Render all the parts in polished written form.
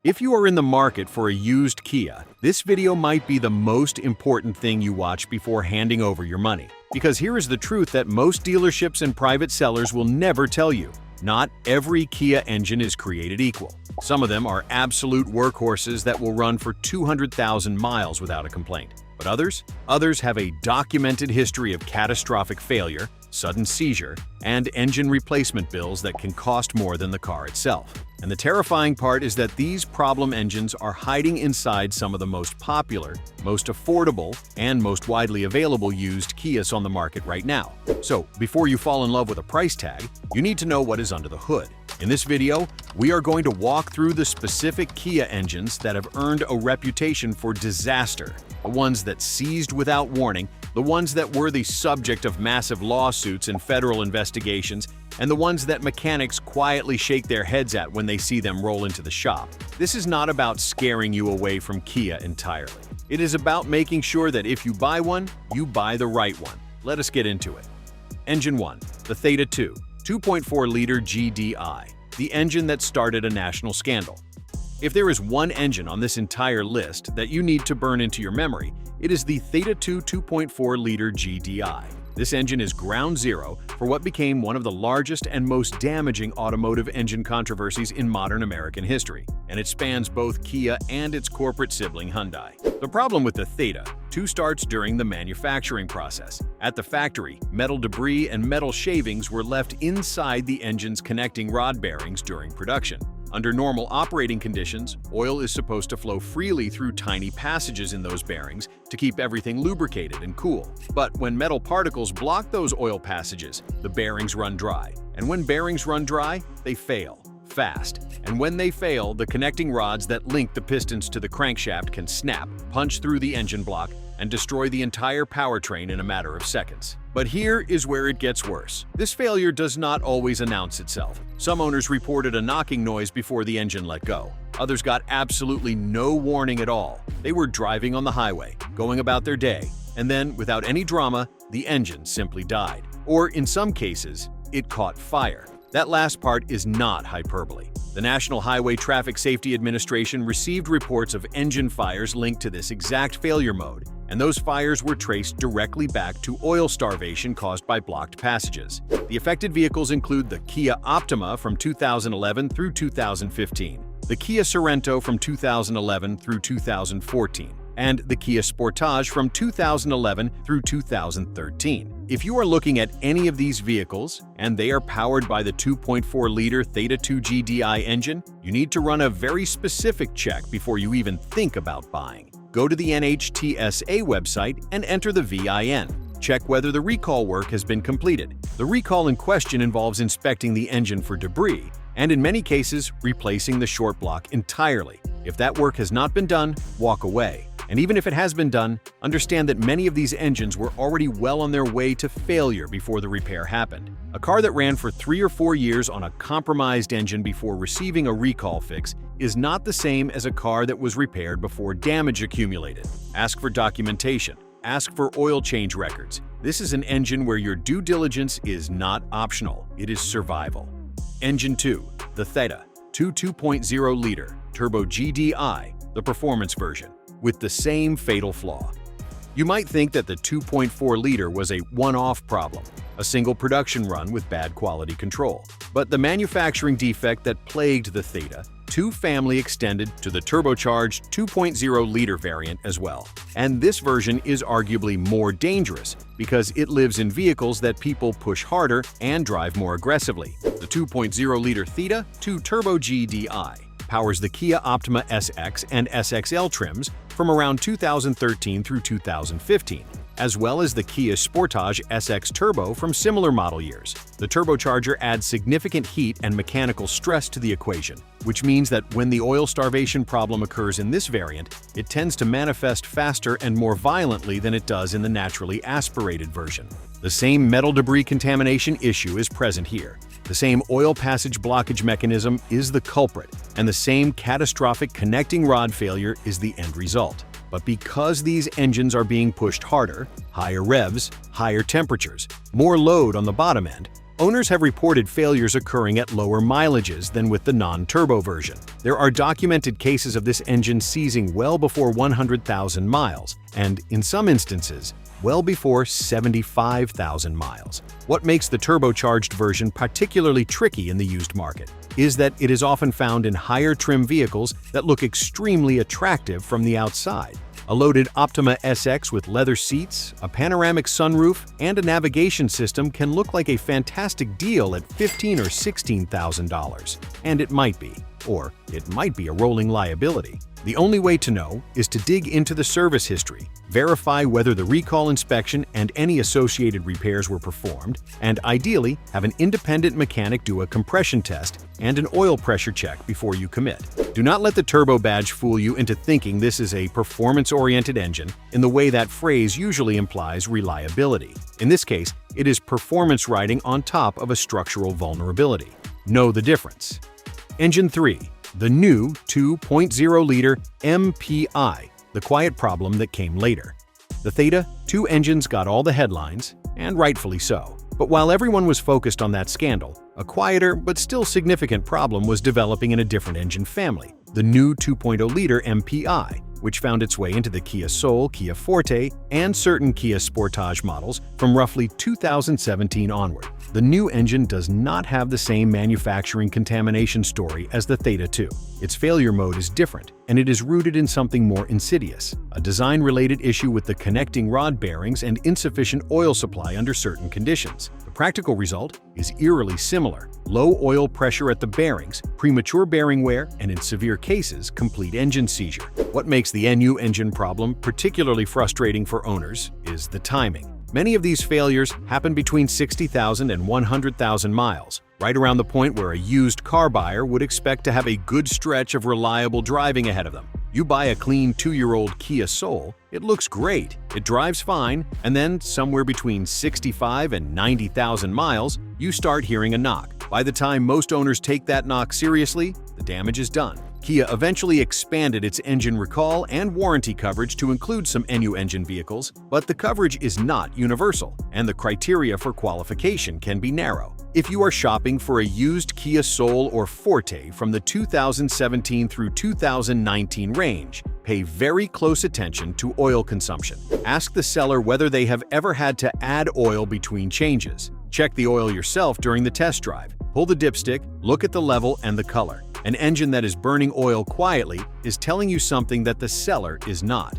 If you are in the market for a used Kia, this video might be the most important thing you watch before handing over your money. Because here is the truth that most dealerships and private sellers will never tell you. Not every Kia engine is created equal. Some of them are absolute workhorses that will run for 200,000 miles without a complaint. But others have a documented history of catastrophic failure, sudden seizure, and engine replacement bills that can cost more than the car itself. And the terrifying part is that these problem engines are hiding inside some of the most popular, most affordable, and most widely available used Kias on the market right now. So, before you fall in love with a price tag, you need to know what is under the hood. In this video, we are going to walk through the specific Kia engines that have earned a reputation for disaster, the ones that seized without warning, the ones that were the subject of massive lawsuits and federal investigations, and the ones that mechanics quietly shake their heads at when they see them roll into the shop. This is not about scaring you away from Kia entirely. It is about making sure that if you buy one, you buy the right one. Let us get into it. Engine 1. The Theta II, 2.4-liter GDI, the engine that started a national scandal. If there is one engine on this entire list that you need to burn into your memory, it is the Theta II 2.4-liter GDI. This engine is ground zero for what became one of the largest and most damaging automotive engine controversies in modern American history, and it spans both Kia and its corporate sibling Hyundai. The problem with the Theta II starts during the manufacturing process. At the factory, metal debris and metal shavings were left inside the engine's connecting rod bearings during production. Under normal operating conditions, oil is supposed to flow freely through tiny passages in those bearings to keep everything lubricated and cool. But when metal particles block those oil passages, the bearings run dry. And when bearings run dry, they fail fast. And when they fail, the connecting rods that link the pistons to the crankshaft can snap, punch through the engine block, and destroy the entire powertrain in a matter of seconds. But here is where it gets worse. This failure does not always announce itself. Some owners reported a knocking noise before the engine let go. Others got absolutely no warning at all. They were driving on the highway, going about their day, and then, without any drama, the engine simply died. Or in some cases, it caught fire. That last part is not hyperbole. The National Highway Traffic Safety Administration received reports of engine fires linked to this exact failure mode, and those fires were traced directly back to oil starvation caused by blocked passages. The affected vehicles include the Kia Optima from 2011 through 2015, the Kia Sorento from 2011 through 2014, and the Kia Sportage from 2011 through 2013. If you are looking at any of these vehicles, and they are powered by the 2.4-liter Theta II GDI engine, you need to run a very specific check before you even think about buying. Go to the NHTSA website and enter the VIN. Check whether the recall work has been completed. The recall in question involves inspecting the engine for debris, and in many cases, replacing the short block entirely. If that work has not been done, walk away. And even if it has been done, understand that many of these engines were already well on their way to failure before the repair happened. A car that ran for 3 or 4 years on a compromised engine before receiving a recall fix is not the same as a car that was repaired before damage accumulated. Ask for documentation. Ask for oil change records. This is an engine where your due diligence is not optional, it is survival. Engine 2. The Theta II 2.0-liter Turbo GDI, the performance version, with the same fatal flaw. You might think that the 2.4-liter was a one-off problem, a single production run with bad quality control. But the manufacturing defect that plagued the Theta II family extended to the turbocharged 2.0-liter variant as well. And this version is arguably more dangerous because it lives in vehicles that people push harder and drive more aggressively. The 2.0-liter Theta II Turbo GDI powers the Kia Optima SX and SXL trims from around 2013 through 2015, as well as the Kia Sportage SX Turbo from similar model years. The turbocharger adds significant heat and mechanical stress to the equation, which means that when the oil starvation problem occurs in this variant, it tends to manifest faster and more violently than it does in the naturally aspirated version. The same metal debris contamination issue is present here. The same oil passage blockage mechanism is the culprit, and the same catastrophic connecting rod failure is the end result. But because these engines are being pushed harder, higher revs, higher temperatures, more load on the bottom end, Owners have reported failures occurring at lower mileages than with the non-turbo version. There are documented cases of this engine seizing well before 100,000 miles, and in some instances, well before 75,000 miles. What makes the turbocharged version particularly tricky in the used market is that it is often found in higher trim vehicles that look extremely attractive from the outside. A loaded Optima SX with leather seats, a panoramic sunroof, and a navigation system can look like a fantastic deal at $15,000 or $16,000. And it might be. Or it might be a rolling liability. The only way to know is to dig into the service history, verify whether the recall inspection and any associated repairs were performed, and ideally have an independent mechanic do a compression test and an oil pressure check before you commit. Do not let the turbo badge fool you into thinking this is a performance-oriented engine in the way that phrase usually implies reliability. In this case, it is performance riding on top of a structural vulnerability. Know the difference. Engine 3. The new 2.0-liter MPI, the quiet problem that came later. The Theta II engines got all the headlines, and rightfully so. But while everyone was focused on that scandal, a quieter but still significant problem was developing in a different engine family, the new 2.0-liter MPI, which found its way into the Kia Soul, Kia Forte, and certain Kia Sportage models from roughly 2017 onward. The new engine does not have the same manufacturing contamination story as the Theta II. Its failure mode is different, and it is rooted in something more insidious, a design-related issue with the connecting rod bearings and insufficient oil supply under certain conditions. The practical result is eerily similar: low oil pressure at the bearings, premature bearing wear, and in severe cases, complete engine seizure. What makes the NU engine problem particularly frustrating for owners is the timing. Many of these failures happen between 60,000 and 100,000 miles, right around the point where a used car buyer would expect to have a good stretch of reliable driving ahead of them. You buy a clean 2-year-old Kia Soul, it looks great, it drives fine, and then somewhere between 65 and 90,000 miles, you start hearing a knock. By the time most owners take that knock seriously, the damage is done. Kia eventually expanded its engine recall and warranty coverage to include some NU engine vehicles, but the coverage is not universal, and the criteria for qualification can be narrow. If you are shopping for a used Kia Soul or Forte from the 2017 through 2019 range, pay very close attention to oil consumption. Ask the seller whether they have ever had to add oil between changes. Check the oil yourself during the test drive. Pull the dipstick, look at the level and the color. An engine that is burning oil quietly is telling you something that the seller is not.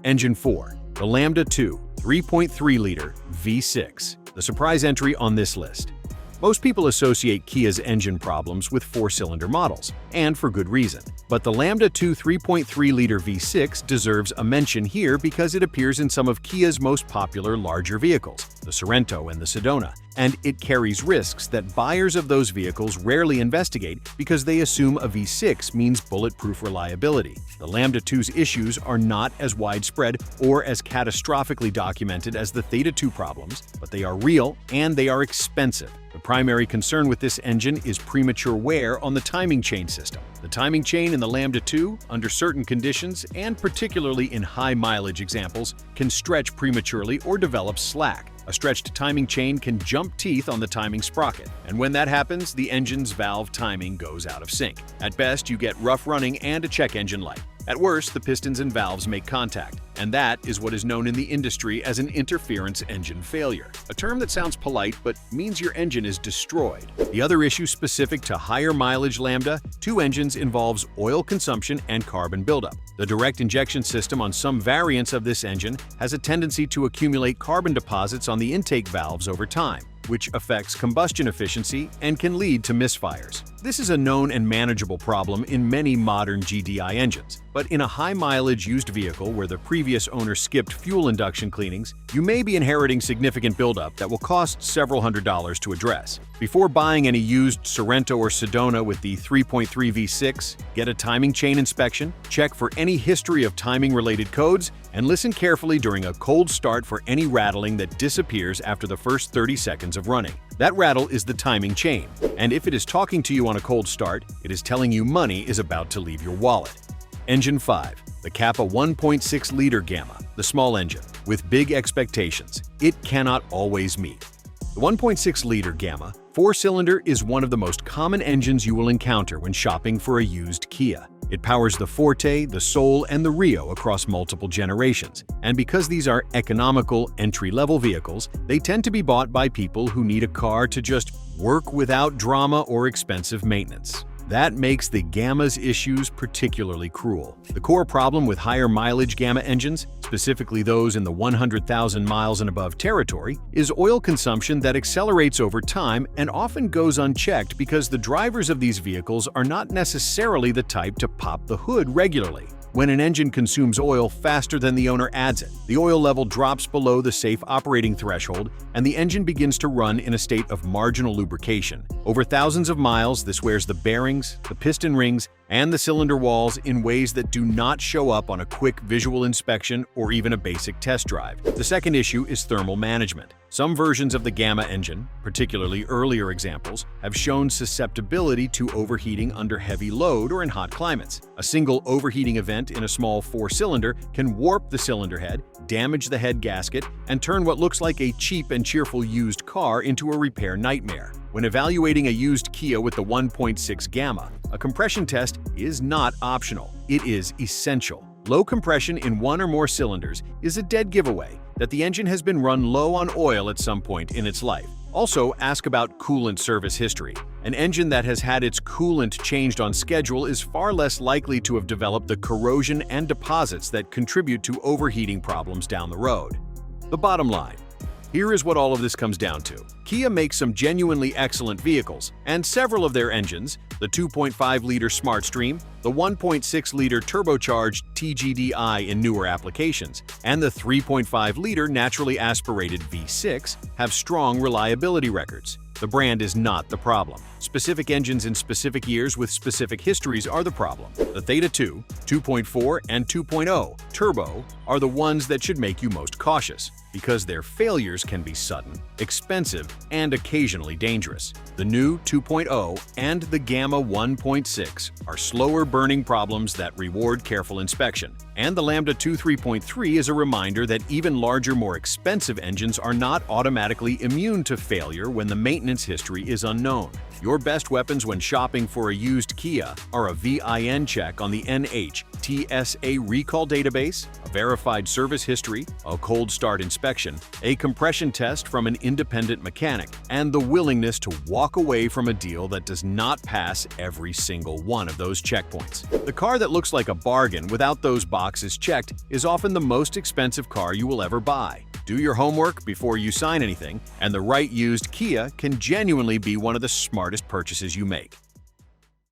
Engine 4. The Lambda 2 3.3-liter V6, the surprise entry on this list. Most people associate Kia's engine problems with 4-cylinder models, and for good reason. But the Lambda 2 3.3-liter V6 deserves a mention here because it appears in some of Kia's most popular larger vehicles, the Sorento and the Sedona, and it carries risks that buyers of those vehicles rarely investigate because they assume a V6 means bulletproof reliability. The Lambda 2's issues are not as widespread or as catastrophically documented as the Theta II problems, but they are real and they are expensive. The primary concern with this engine is premature wear on the timing chain system. The timing chain in the Lambda 2, under certain conditions and particularly in high-mileage examples, can stretch prematurely or develop slack. A stretched timing chain can jump teeth on the timing sprocket, and when that happens, the engine's valve timing goes out of sync. At best, you get rough running and a check engine light. At worst, the pistons and valves make contact, and that is what is known in the industry as an interference engine failure, a term that sounds polite but means your engine is destroyed. The other issue specific to higher mileage Lambda 2 engines involves oil consumption and carbon buildup. The direct injection system on some variants of this engine has a tendency to accumulate carbon deposits on the intake valves over time, which affects combustion efficiency and can lead to misfires. This is a known and manageable problem in many modern GDI engines, but in a high-mileage used vehicle where the previous owner skipped fuel induction cleanings, you may be inheriting significant buildup that will cost several $100s to address. Before buying any used Sorento or Sedona with the 3.3 V6, get a timing chain inspection, check for any history of timing-related codes, and listen carefully during a cold start for any rattling that disappears after the first 30 seconds of running. That rattle is the timing chain, and if it is talking to you on a cold start, it is telling you money is about to leave your wallet. Engine 5. The Kappa 1.6-liter Gamma, the small engine. With big expectations, it cannot always meet. The 1.6-liter Gamma 4-cylinder is one of the most common engines you will encounter when shopping for a used Kia. It powers the Forte, the Soul, and the Rio across multiple generations. And because these are economical, entry-level vehicles, they tend to be bought by people who need a car to just work without drama or expensive maintenance. That makes the Gamma's issues particularly cruel. The core problem with higher mileage Gamma engines, specifically those in the 100,000 miles and above territory, is oil consumption that accelerates over time and often goes unchecked because the drivers of these vehicles are not necessarily the type to pop the hood regularly. When an engine consumes oil faster than the owner adds it, the oil level drops below the safe operating threshold and the engine begins to run in a state of marginal lubrication. Over thousands of miles, this wears the bearings, the piston rings, and the cylinder walls in ways that do not show up on a quick visual inspection or even a basic test drive. The second issue is thermal management. Some versions of the Gamma engine, particularly earlier examples, have shown susceptibility to overheating under heavy load or in hot climates. A single overheating event in a small 4-cylinder can warp the cylinder head, damage the head gasket, and turn what looks like a cheap and cheerful used car into a repair nightmare. When evaluating a used Kia with the 1.6 Gamma, a compression test is not optional. It is essential. Low compression in one or more cylinders is a dead giveaway that the engine has been run low on oil at some point in its life. Also, ask about coolant service history. An engine that has had its coolant changed on schedule is far less likely to have developed the corrosion and deposits that contribute to overheating problems down the road. The bottom line. Here is what all of this comes down to. Kia makes some genuinely excellent vehicles, and several of their engines, the 2.5-liter SmartStream, the 1.6-liter turbocharged TGDI in newer applications, and the 3.5-liter naturally aspirated V6, have strong reliability records. The brand is not the problem. Specific engines in specific years with specific histories are the problem. The Theta II, 2.4, and 2.0 turbo are the ones that should make you most cautious, because their failures can be sudden, expensive, and occasionally dangerous. The new 2.0 and the Gamma 1.6 are slower burning problems that reward careful inspection. And the Lambda 2 3.3 is a reminder that even larger, more expensive engines are not automatically immune to failure when the maintenance history is unknown. Your best weapons when shopping for a used Kia are a VIN check on the NHTSA recall database, a verified service history, a cold start inspection, a compression test from an independent mechanic, and the willingness to walk away from a deal that does not pass every single one of those checkpoints. The car that looks like a bargain without those boxes checked is often the most expensive car you will ever buy. Do your homework before you sign anything, and the right used Kia can genuinely be one of the smartest purchases you make.